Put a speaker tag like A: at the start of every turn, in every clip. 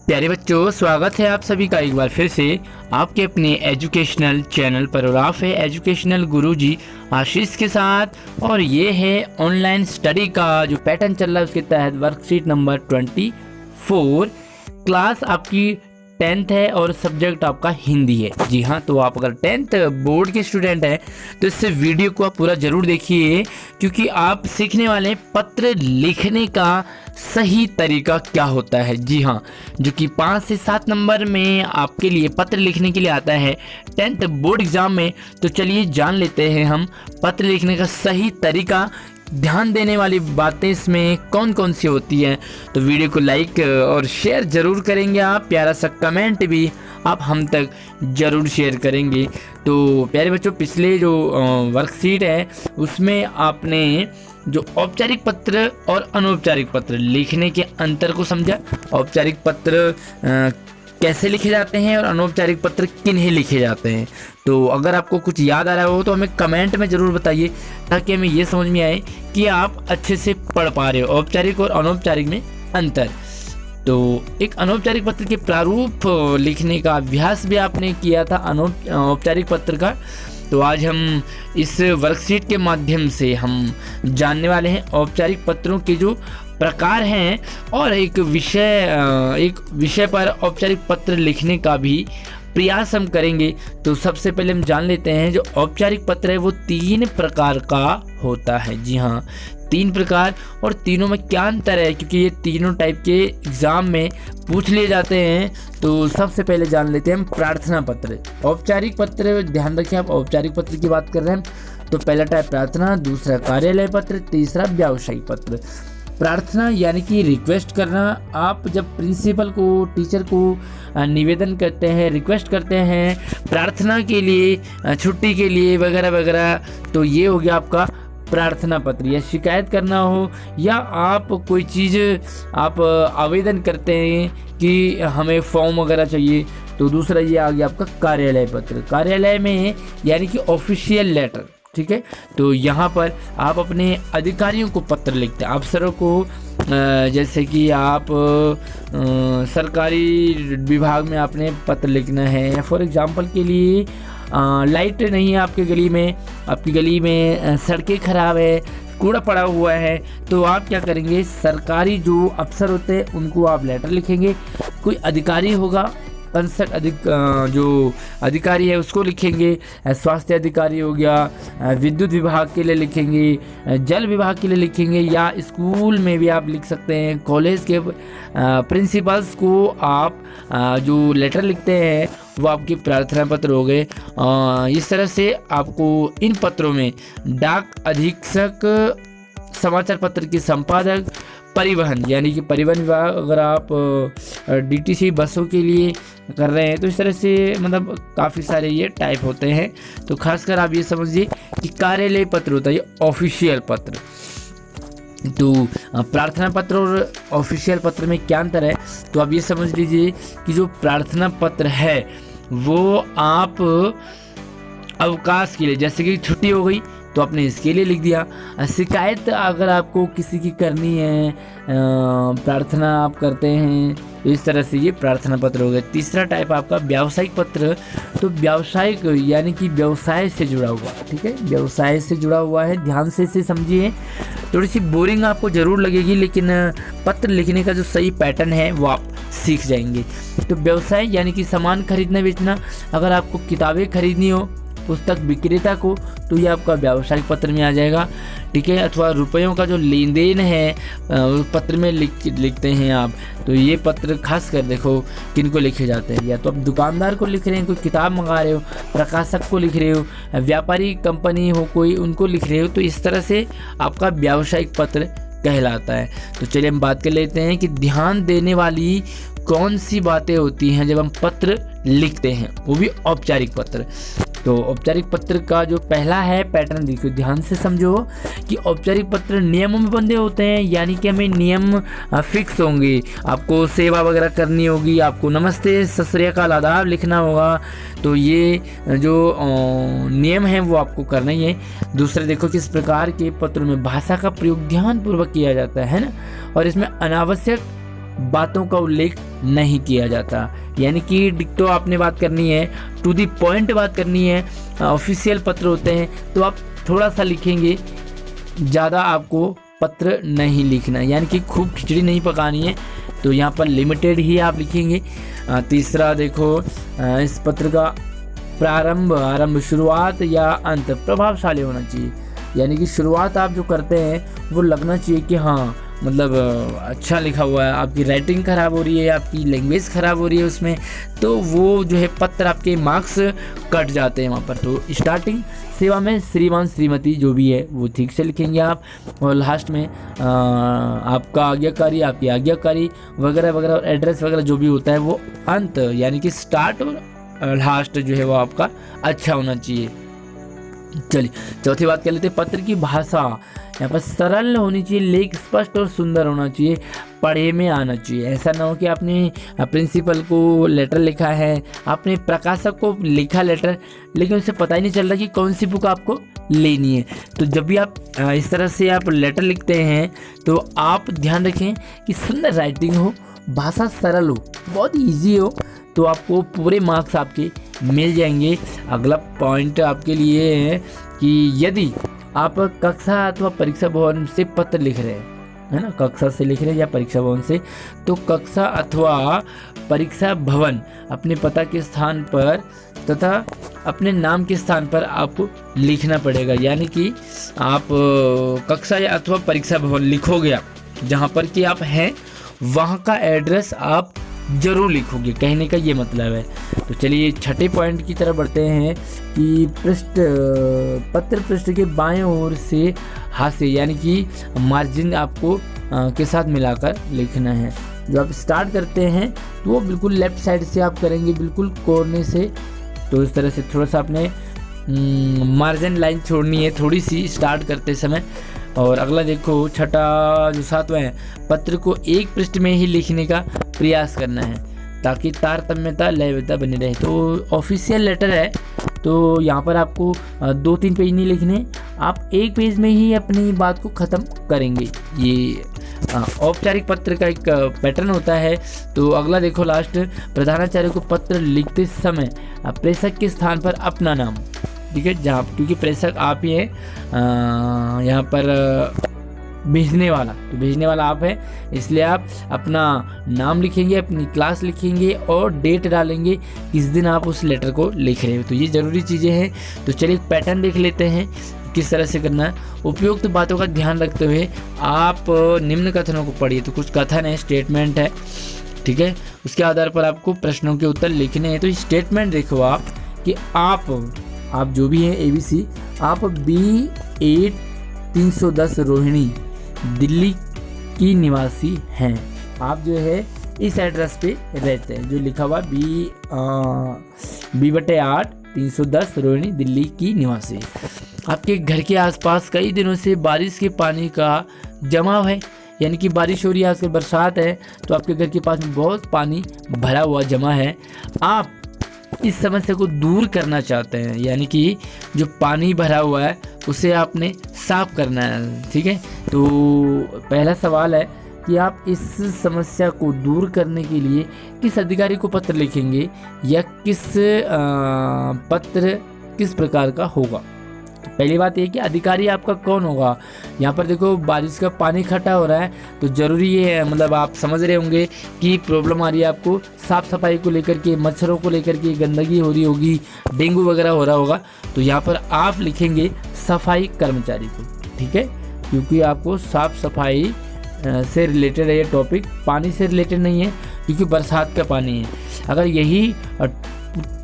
A: प्यारे बच्चों, स्वागत है आप सभी का एक बार फिर से आपके अपने एजुकेशनल चैनल पर। और आप है एजुकेशनल गुरुजी आशीष के साथ। और ये है ऑनलाइन स्टडी का जो पैटर्न चल रहा है, उसके तहत वर्कशीट नंबर 24। क्लास आपकी 10th है और सब्जेक्ट आपका हिंदी है। जी हाँ, तो आप अगर 10th बोर्ड के स्टूडेंट हैं तो इस वीडियो को आप पूरा ज़रूर देखिए, क्योंकि आप सीखने वाले पत्र लिखने का सही तरीका क्या होता है। जी हाँ, जो कि 5 से 7 नंबर में आपके लिए पत्र लिखने के लिए आता है 10th बोर्ड एग्ज़ाम में। तो चलिए जान लेते हैं हम पत्र लिखने का सही तरीका। ध्यान देने वाली बातें इसमें कौन कौन सी होती हैं, तो वीडियो को लाइक और शेयर ज़रूर करेंगे आप। प्यारा सा कमेंट भी आप हम तक ज़रूर शेयर करेंगे। तो प्यारे बच्चों, पिछले जो वर्कशीट है उसमें आपने जो औपचारिक पत्र और अनौपचारिक पत्र लिखने के अंतर को समझा। औपचारिक पत्र कैसे लिखे जाते हैं और अनौपचारिक पत्र किन्हें लिखे जाते हैं। तो अगर आपको कुछ याद आ रहा हो तो हमें कमेंट में ज़रूर बताइए, ताकि हमें ये समझ में आए कि आप अच्छे से पढ़ पा रहे हो औपचारिक और अनौपचारिक में अंतर। तो एक अनौपचारिक पत्र के प्रारूप लिखने का अभ्यास भी आपने किया था औपचारिक पत्र का। तो आज हम इस वर्कशीट के माध्यम से हम जानने वाले हैं औपचारिक पत्रों के जो प्रकार हैं, और एक विषय पर औपचारिक पत्र लिखने का भी प्रयास हम करेंगे। तो सबसे पहले हम जान लेते हैं जो औपचारिक पत्र है वो 3 प्रकार का होता है। जी हाँ, 3 प्रकार, और तीनों में क्या अंतर है, क्योंकि ये तीनों टाइप के एग्ज़ाम में पूछ लिए जाते हैं। तो सबसे पहले जान लेते हैं हम प्रार्थना पत्र। औपचारिक पत्र, ध्यान रखिए आप औपचारिक पत्र की बात कर रहे हैं। तो पहला टाइप प्रार्थना, दूसरा कार्यालय पत्र, तीसरा व्यावसायिक पत्र। प्रार्थना यानी कि रिक्वेस्ट करना। आप जब प्रिंसिपल को, टीचर को निवेदन करते हैं, रिक्वेस्ट करते हैं प्रार्थना के लिए, छुट्टी के लिए वगैरह वगैरह, तो ये हो गया आपका प्रार्थना पत्र। या शिकायत करना हो, या आप कोई चीज़ आप आवेदन करते हैं कि हमें फॉर्म वगैरह चाहिए, तो दूसरा ये आ गया आपका कार्यालय पत्र। कार्यालय में यानी कि ऑफिशियल लेटर, ठीक है। तो यहाँ पर आप अपने अधिकारियों को पत्र लिखते हैं, अफसरों को। जैसे कि आप सरकारी विभाग में आपने पत्र लिखना है। फॉर एग्जांपल के लिए लाइट नहीं है आपके गली में, आपकी गली में सड़कें खराब है, कूड़ा पड़ा हुआ है, तो आप क्या करेंगे, सरकारी जो अफसर होते हैं उनको आप लेटर लिखेंगे। कोई अधिकारी होगा, जो अधिकारी है उसको लिखेंगे। स्वास्थ्य अधिकारी हो गया, विद्युत विभाग के लिए लिखेंगे, जल विभाग के लिए लिखेंगे, या स्कूल में भी आप लिख सकते हैं। कॉलेज के प्रिंसिपल्स को आप जो लेटर लिखते हैं वो आपके प्रार्थना पत्र हो गए। इस तरह से आपको इन पत्रों में डाक अधीक्षक, समाचार पत्र के संपादक, परिवहन यानी कि परिवहन विभाग, अगर आप डीटीसी बसों के लिए कर रहे हैं तो इस तरह से मतलब काफ़ी सारे ये टाइप होते हैं। तो खासकर आप ये समझिए कि कार्यालय पत्र होता है ये ऑफिशियल पत्र। तो प्रार्थना पत्र और ऑफिशियल पत्र में क्या अंतर है, तो आप ये समझ लीजिए कि जो प्रार्थना पत्र है वो आप अवकाश के लिए, जैसे कि छुट्टी हो गई तो आपने इसके लिए लिख दिया। शिकायत अगर आपको किसी की करनी है, प्रार्थना आप करते हैं, तो इस तरह से ये प्रार्थना पत्र हो गया। तीसरा टाइप आपका व्यावसायिक पत्र। तो व्यावसायिक यानी कि व्यवसाय से जुड़ा हुआ, ठीक है, व्यवसाय से जुड़ा हुआ है। ध्यान से इसे समझिए। थोड़ी सी बोरिंग आपको ज़रूर लगेगी, लेकिन पत्र लिखने का जो सही पैटर्न है वो आप सीख जाएंगे। तो व्यवसाय यानी कि सामान खरीदना बेचना। अगर आपको किताबें खरीदनी हो पुस्तक विक्रेता को, तो ये आपका व्यावसायिक पत्र में आ जाएगा, ठीक है। अथवा रुपयों का जो लेन देन है उस पत्र में लिखते हैं आप। तो ये पत्र खास कर देखो किन को लिखे जाते हैं, या तो आप दुकानदार को लिख रहे हैं, कोई किताब मंगा रहे हो, प्रकाशक को लिख रहे हो, व्यापारी कंपनी हो कोई, उनको लिख रहे हो। तो इस तरह से आपका व्यावसायिक पत्र कहलाता है। तो चलिए हम बात कर लेते हैं कि ध्यान देने वाली कौन सी बातें होती हैं जब हम पत्र लिखते हैं, वो भी औपचारिक पत्र। तो औपचारिक पत्र का जो पहला है पैटर्न देखिए, ध्यान से समझो कि औपचारिक पत्र नियमों में बंधे होते हैं, यानी कि हमें नियम फिक्स होंगे। आपको सेवा वगैरह करनी होगी, आपको नमस्ते, सत श्री अकाल, आदाब लिखना होगा। तो ये जो नियम है वो आपको करना ही है। दूसरे देखो किस प्रकार के पत्रों में भाषा का प्रयोग ध्यानपूर्वक किया जाता है ना, और इसमें अनावश्यक बातों का उल्लेख नहीं किया जाता। यानी कि डिक्टो आपने बात करनी है, टू दी पॉइंट बात करनी है, ऑफिशियल पत्र होते हैं तो आप थोड़ा सा लिखेंगे, ज़्यादा आपको पत्र नहीं लिखना, यानी कि खूब खिचड़ी नहीं पकानी है, तो यहाँ पर लिमिटेड ही आप लिखेंगे। तीसरा देखो, इस पत्र का आरंभ, शुरुआत या अंत प्रभावशाली होना चाहिए। यानी कि शुरुआत आप जो करते हैं वो लगना चाहिए कि हाँ मतलब अच्छा लिखा हुआ है। आपकी राइटिंग ख़राब हो रही है, आपकी लैंग्वेज ख़राब हो रही है उसमें, तो वो जो है पत्र आपके मार्क्स कट जाते हैं वहाँ पर। तो स्टार्टिंग सेवा में श्रीमान श्रीमती जो भी है वो ठीक से लिखेंगे आप, और लास्ट में आपका आज्ञाकारी, आपकी आज्ञाकारी वगैरह वगैरह, और एड्रेस वगैरह जो भी होता है वो अंत, यानी कि स्टार्ट और लास्ट जो है वो आपका अच्छा होना चाहिए। चलिए चौथी बात कर लेते हैं, पत्र की भाषा। यहाँ पर सरल होनी चाहिए, लेख स्पष्ट और सुंदर होना चाहिए, पढ़े में आना चाहिए। ऐसा ना हो कि आपने प्रिंसिपल को लेटर लिखा है, आपने प्रकाशक को लिखा लेटर, लेकिन उसे पता ही नहीं चल रहा कि कौन सी बुक आपको लेनी है। तो जब भी आप इस तरह से आप लेटर लिखते हैं तो आप ध्यान रखें कि सुंदर राइटिंग हो, भाषा सरल हो, बहुत ईजी हो, तो आपको पूरे मार्क्स आपके मिल जाएंगे। अगला पॉइंट आपके लिए है कि यदि आप कक्षा अथवा परीक्षा भवन से पत्र लिख रहे हैं, है ना, कक्षा से लिख रहे हैं या परीक्षा भवन से, तो कक्षा अथवा परीक्षा भवन अपने पता के स्थान पर तथा अपने नाम के स्थान पर आपको लिखना पड़ेगा। यानी कि आप कक्षा या अथवा परीक्षा भवन लिखोगे, आप जहाँ पर कि आप हैं वहाँ का एड्रेस आप जरूर लिखोगे, कहने का ये मतलब है। तो चलिए छठे पॉइंट की तरफ बढ़ते हैं कि पत्र पृष्ठ के बाएं ओर से हाथ से, यानी कि मार्जिन आपको के साथ मिलाकर लिखना है। जो आप स्टार्ट करते हैं तो वो बिल्कुल लेफ्ट साइड से आप करेंगे, बिल्कुल कोने से। तो इस तरह से थोड़ा सा अपने मार्जिन लाइन छोड़नी है थोड़ी सी स्टार्ट करते समय। और अगला देखो छठा जो सातवां है, पत्र को एक पृष्ठ में ही लिखने का प्रयास करना है ताकि तारतम्यता लयबद्धता बनी रहे। तो ऑफिशियल लेटर है तो यहाँ पर आपको 2-3 पेज नहीं लिखने, आप एक पेज में ही अपनी बात को ख़त्म करेंगे। ये औपचारिक पत्र का एक पैटर्न होता है। तो अगला देखो लास्ट, प्रधानाचार्य को पत्र लिखते समय प्रेषक के स्थान पर अपना नाम, ठीक है, जहाँ क्योंकि प्रेषक आप ही हैं, यहाँ पर भेजने वाला, तो भेजने वाला आप है, इसलिए आप अपना नाम लिखेंगे, अपनी क्लास लिखेंगे और डेट डालेंगे किस दिन आप उस लेटर को लिख रहे हो। तो ये ज़रूरी चीज़ें हैं। तो चलिए एक पैटर्न देख लेते हैं किस तरह से करना है। उपयुक्त बातों का ध्यान रखते हुए आप निम्न कथनों को पढ़िए। तो कुछ कथन है, स्टेटमेंट है, ठीक है, उसके आधार पर आपको प्रश्नों के उत्तर लिखने हैं। तो स्टेटमेंट देखो आप कि आप जो भी हैं ABC, आप B8 310 रोहिणी दिल्ली की निवासी हैं। आप जो है इस एड्रेस पे रहते हैं जो लिखा हुआ B/8 310 रोहिणी दिल्ली की निवासी। आपके घर के आसपास कई दिनों से बारिश के पानी का जमाव है, यानी कि बारिश हो रही है, आजकल बरसात है, तो आपके घर के पास में बहुत पानी भरा हुआ जमा है। आप इस समस्या को दूर करना चाहते हैं, यानी कि जो पानी भरा हुआ है उसे आपने साफ करना है, ठीक है। तो पहला सवाल है कि आप इस समस्या को दूर करने के लिए किस अधिकारी को पत्र लिखेंगे या पत्र किस प्रकार का होगा। तो पहली बात ये कि अधिकारी आपका कौन होगा। यहाँ पर देखो बारिश का पानी इकट्ठा हो रहा है, तो ज़रूरी ये है, मतलब आप समझ रहे होंगे कि प्रॉब्लम आ रही है आपको साफ़ सफाई को लेकर के, मच्छरों को लेकर के, गंदगी हो रही होगी, डेंगू वगैरह हो रहा होगा। तो यहाँ पर आप लिखेंगे सफाई कर्मचारी को, ठीक है, क्योंकि आपको साफ़ सफाई से रिलेटेड है ये टॉपिक, पानी से रिलेटेड नहीं है, क्योंकि बरसात का पानी है। अगर यही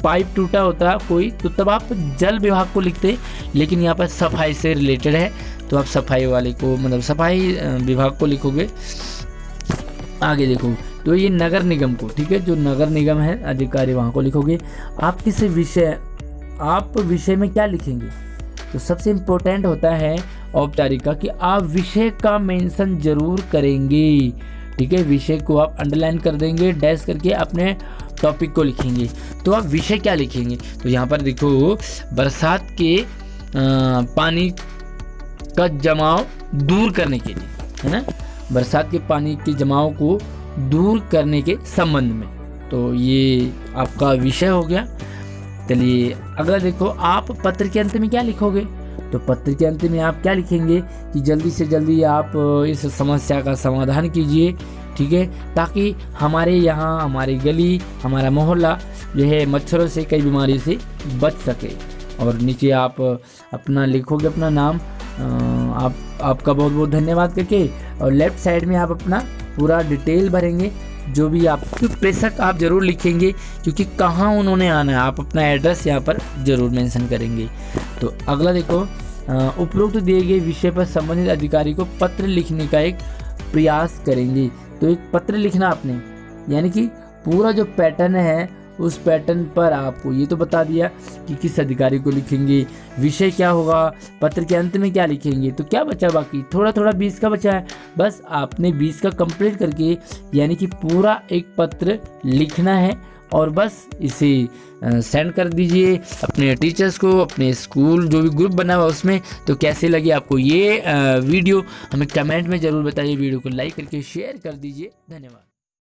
A: पाइप टूटा होता कोई तो तब आप जल विभाग को लिखते, लेकिन यहाँ पर सफाई से रिलेटेड है तो आप सफाई वाले को, मतलब सफाई विभाग को लिखोगे। आगे देखो, तो ये नगर निगम को, ठीक है, जो नगर निगम है अधिकारी वहाँ को लिखोगे। आप किस विषय में क्या लिखेंगे, तो सबसे इम्पोर्टेंट होता है औपचारिक का कि आप विषय का मेंशन जरूर करेंगे, ठीक है, विषय को आप अंडरलाइन कर देंगे, डैश करके अपने टॉपिक को लिखेंगे। तो आप विषय क्या लिखेंगे, तो यहाँ पर देखो बरसात के पानी का जमाव दूर करने के लिए, है ना, बरसात के पानी के जमाव को दूर करने के संबंध में। तो ये आपका विषय हो गया। चलिए अगला देखो, आप पत्र के अंत में क्या लिखोगे? तो पत्र के अंत में आप क्या लिखेंगे कि जल्दी से जल्दी आप इस समस्या का समाधान कीजिए, ठीक है, ताकि हमारे यहाँ, हमारी गली, हमारा मोहल्ला जो है मच्छरों से, कई बीमारी से बच सके। और नीचे आप अपना लिखोगे, अपना नाम, आपका बहुत बहुत धन्यवाद करके, और लेफ्ट साइड में आप अपना पूरा डिटेल भरेंगे, जो भी आपके प्रेषक आप जरूर लिखेंगे, क्योंकि कहाँ उन्होंने आना है, आप अपना एड्रेस यहाँ पर जरूर मेंशन करेंगे। तो अगला देखो, उपरोक्त दिए गए विषय पर संबंधित अधिकारी को पत्र लिखने का एक प्रयास करेंगे। तो एक पत्र लिखना आपने, यानी कि पूरा जो पैटर्न है उस पैटर्न पर आपको ये तो बता दिया कि किस अधिकारी को लिखेंगे, विषय क्या होगा, पत्र के अंत में क्या लिखेंगे। तो क्या बचा बाकी? थोड़ा थोड़ा 20 का बचा है। बस आपने 20 का कंप्लीट करके, यानी कि पूरा एक पत्र लिखना है, और बस इसे सेंड कर दीजिए अपने टीचर्स को, अपने स्कूल जो भी ग्रुप बना हुआ उसमें। तो कैसे लगी आपको ये वीडियो, हमें कमेंट में ज़रूर बताइए। वीडियो को लाइक करके शेयर कर दीजिए। धन्यवाद।